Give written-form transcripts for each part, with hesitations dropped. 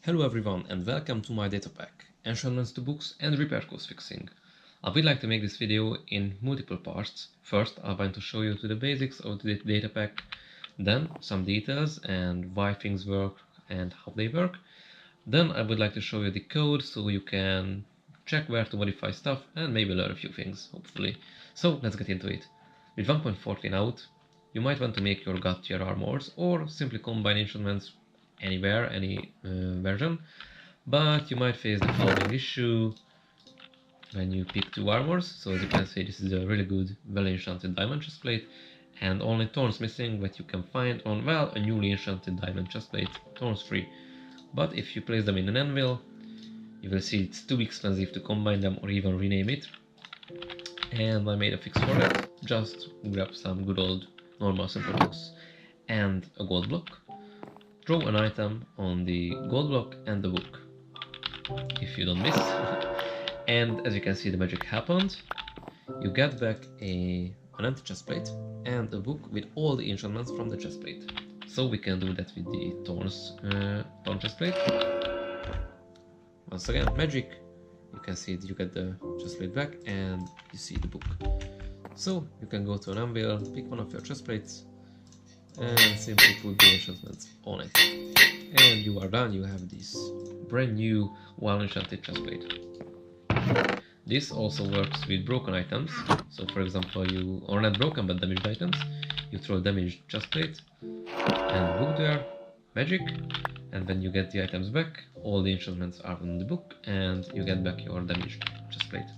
Hello everyone and welcome to my Datapack, Enchantments to books and RepairCost fixing. I would like to make this video in multiple parts. First, I want to show you to the basics of the Datapack, then some details and why things work and how they work. Then I would like to show you the code so you can check where to modify stuff and maybe learn a few things, hopefully. So let's get into it. With 1.14 out, you might want to make your god tier armors or simply combine enchantments anywhere, any version, but you might face the following issue when you pick two armors. So as you can see, this is a really good, well enchanted diamond chestplate, and only thorns missing that you can find on, well, a newly enchanted diamond chestplate, thorns free. But if you place them in an anvil, you will see it's too expensive to combine them or even rename it. And I made a fix for that. Just grab some good old normal simple blocks and a gold block. Throw an item on the gold block and the book, if you don't miss. And as you can see, the magic happened. You get back an empty chestplate and a book with all the enchantments from the chestplate. So we can do that with the thorn chestplate. Once again, magic. You can see that you get the chestplate back and you see the book. So you can go to an anvil, pick one of your chestplates, and simply put the enchantments on it. And you are done, you have this brand new one enchanted chestplate. This also works with broken items. So for example, you are not broken but damaged items. You throw damaged chestplate and book there, magic, and when you get the items back, all the enchantments are in the book and you get back your damaged chestplate.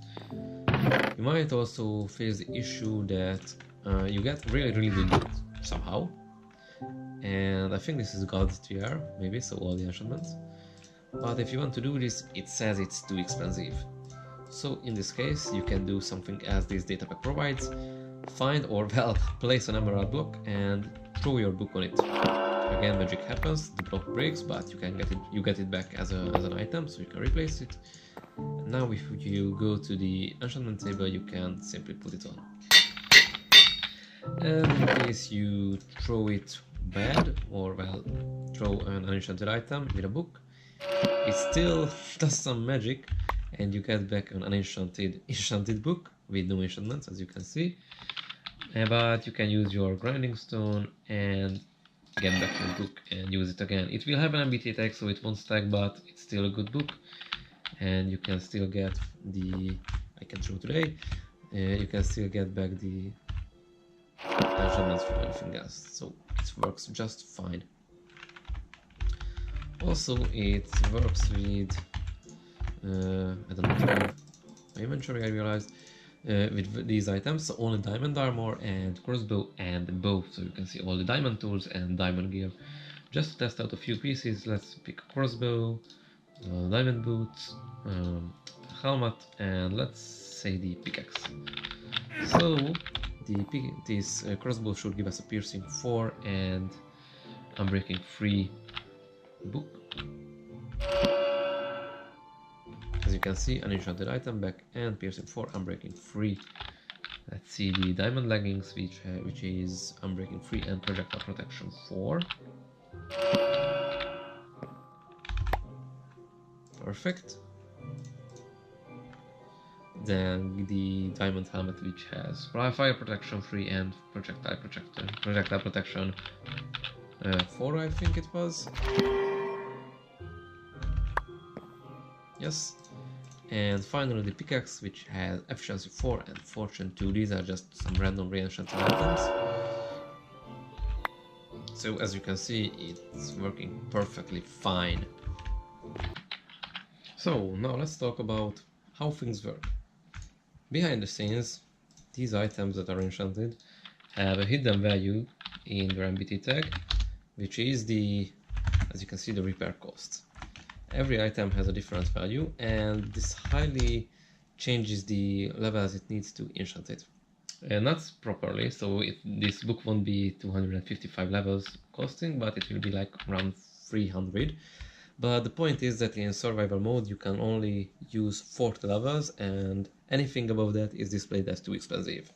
You might also face the issue that you get really good loot somehow. And I think this is god tier, maybe, so all the enchantments. But if you want to do this, it says it's too expensive. So in this case, you can do something as this Datapack provides. Find or, well, place an emerald block and throw your book on it. Again, magic happens, the block breaks, but you get it back as an item, so you can replace it. And now if you go to the enchantment table, you can simply put it on. And in case you throw it bad, or well, throw an unenchanted item with a book, it still does some magic and you get back an enchanted book with no enchantments, as you can see. But you can use your grinding stone and get back your book and use it again. It will have an MBT tag, so it won't stack, but it's still a good book. And you can still get the, I can show today, you can still get back the enchantments from anything else, so it works just fine. Also, it works with, I don't know, my inventory, I realized, with these items, so only diamond armor and crossbow and bow, so you can see all the diamond tools and diamond gear. Just to test out a few pieces, let's pick a crossbow, diamond boots, helmet, and let's say the pickaxe. So this crossbow should give us a piercing 4 and unbreaking 3 book. As you can see, an enchanted item back and piercing 4, unbreaking 3. Let's see the diamond leggings, which is unbreaking 3 and projectile protection 4. Perfect. Then the diamond helmet, which has fire protection 3 and projectile protection 4, I think it was. Yes. And finally the pickaxe, which has efficiency 4 and fortune 2. These are just some random re-enchanted items. So as you can see, it's working perfectly fine. So now let's talk about how things work. Behind the scenes, these items that are enchanted have a hidden value in their MBT tag, which is the, as you can see, the repair cost. Every item has a different value and this highly changes the levels it needs to enchant it. Not properly, so this book won't be 255 levels costing, but it will be like around 300. But the point is that in survival mode you can only use 40 levels and anything above that is displayed as too expensive.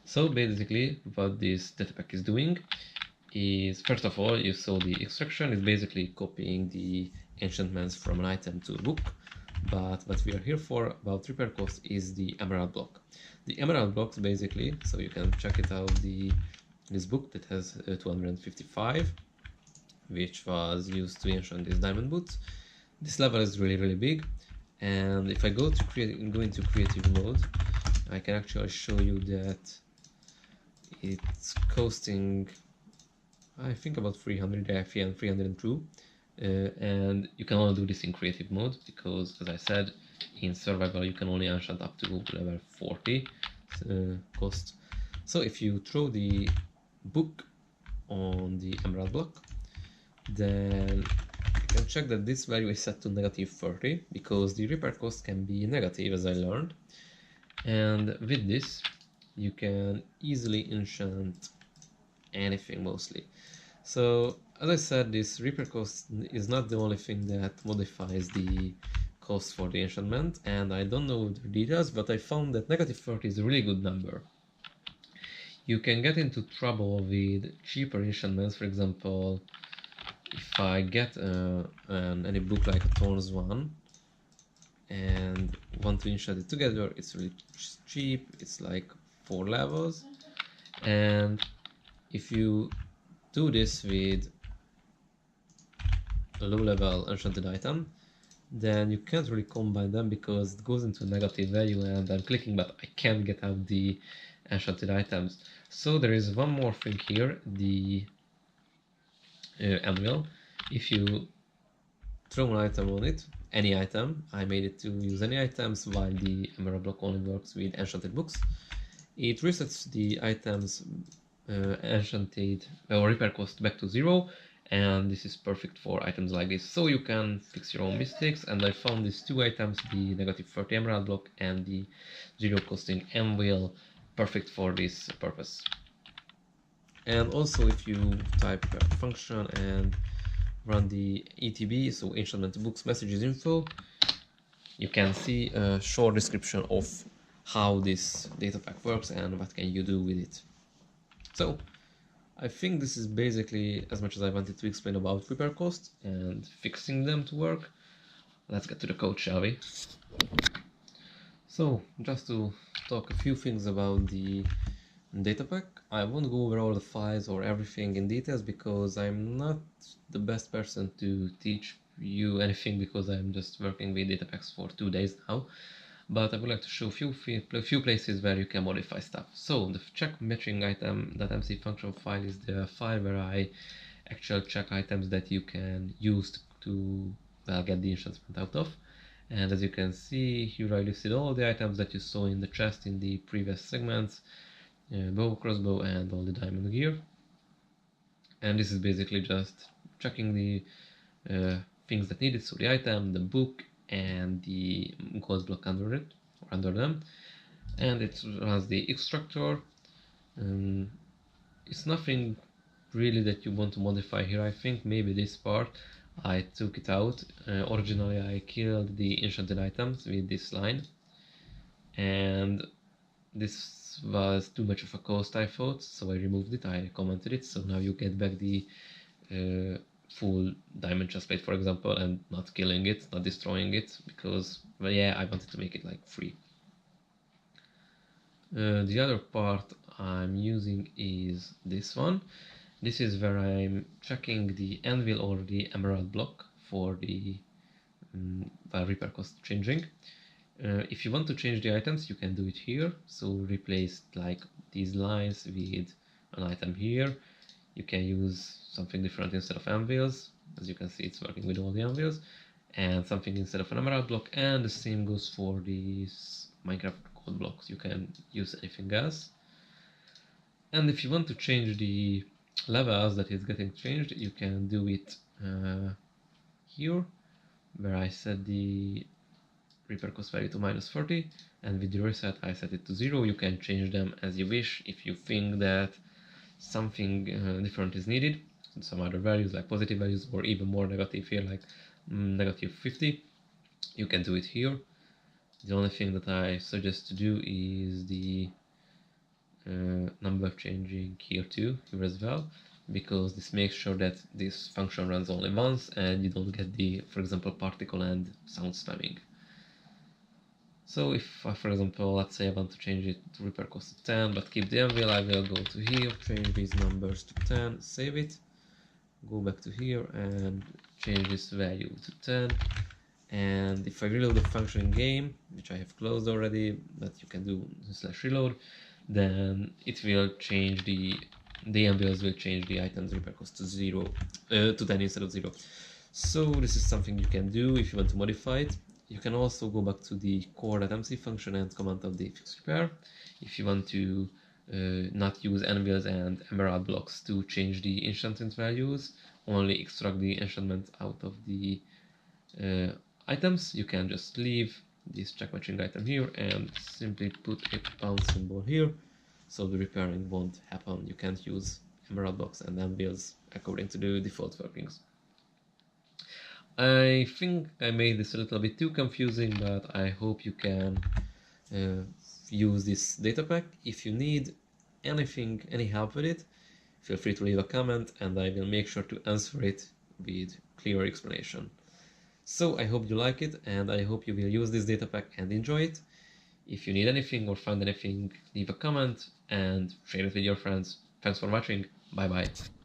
So basically what this Datapack is doing is, first of all, you saw the extraction is basically copying the enchantments from an item to a book, but what we are here for about RepairCost is the emerald block. The emerald blocks basically, so you can check it out, this book that has 255, which was used to enchant these diamond boots. This level is really big, and if I go into creative mode, I can actually show you that it's costing, I think, about 300 FE and 302, and you can only do this in creative mode because, as I said, in survival you can only enchant up to level 40 cost. So if you throw the book on the emerald block, then you can check that this value is set to -30 because the repair cost can be negative, as I learned, and with this you can easily enchant anything mostly. So as I said, this repair cost is not the only thing that modifies the cost for the enchantment, and I don't know the details, but I found that -30 is a really good number. You can get into trouble with cheaper enchantments. For example, if I get any book like a Thorns one and want to enchant it together, it's really cheap, it's like 4 levels, and if you do this with a low level enchanted item, then you can't really combine them because it goes into negative value, and I'm clicking but I can't get out the enchanted items. So there is one more thing here, the Anvil. If you throw an item on it, any item, I made it to use any items, while the emerald block only works with enchanted books, it resets the items enchanted or repair cost back to 0, and this is perfect for items like this. So you can fix your own mistakes, and I found these 2 items, the -30 emerald block and the 0 costing Anvil, perfect for this purpose. And also, if you type function and run the ETB, so Enchanted Books messages info, you can see a short description of how this data pack works and what can you do with it. So I think this is basically as much as I wanted to explain about RepairCost and fixing them to work. Let's get to the code, shall we? So just to talk a few things about the Datapack, I won't go over all the files or everything in details because I'm not the best person to teach you anything, because I'm just working with Datapacks for 2 days now. But I would like to show a few places where you can modify stuff. So the check matching item.mc function file is the file where I actually check items that you can use to get the enchantment out of. And as you can see here, I listed all the items that you saw in the chest in the previous segments. Bow, crossbow, and all the diamond gear. And this is basically just checking the things that needed, so the item, the book, and the ghost block under it, or under them. And it has the extractor. It's nothing really that you want to modify here. I think maybe this part I took it out. Originally I killed the enchanted items with this line, and this was too much of a cost, I thought, so I removed it. I commented it, so now you get back the full diamond chestplate, for example, and not killing it, not destroying it, because, well, yeah, I wanted to make it like free. The other part I'm using is this one. This is where I'm checking the Anvil or the emerald block for the repair cost changing. If you want to change the items, you can do it here. So replace like these lines with an item here. You can use something different instead of anvils. As you can see, it's working with all the anvils, and something instead of an emerald block. And the same goes for these Minecraft code blocks. You can use anything else. And if you want to change the levels that is getting changed, you can do it here, where I set the repair cost value to -30, and with the reset I set it to 0. You can change them as you wish. If you think that something different is needed, some other values like positive values, or even more negative here, like -50, you can do it here. The only thing that I suggest to do is the number changing here too, here as well, because this makes sure that this function runs only once and you don't get the, for example, particle and sound spamming. So if I, for example, let's say I want to change it to RepairCost to 10 but keep the Anvil, I will go to here, change these numbers to 10, save it, go back to here and change this value to 10. And if I reload the function in game, which I have closed already, but you can do /reload, then it will change the Anvils will change the items RepairCost to 0, to 10 instead of 0. So this is something you can do if you want to modify it. You can also go back to the core.mc function and comment out the fix repair if you want to not use Anvils and emerald blocks to change the enchantment values, only extract the enchantment out of the items. You can just leave this check matching item here and simply put a pound symbol here, so the repairing won't happen. You can't use emerald blocks and Anvils according to the default workings. I think I made this a little bit too confusing, but I hope you can use this data pack. If you need anything, any help with it, feel free to leave a comment and I will make sure to answer it with clear explanation. So I hope you like it and I hope you will use this data pack and enjoy it. If you need anything or find anything, leave a comment and share it with your friends. Thanks for watching. Bye bye.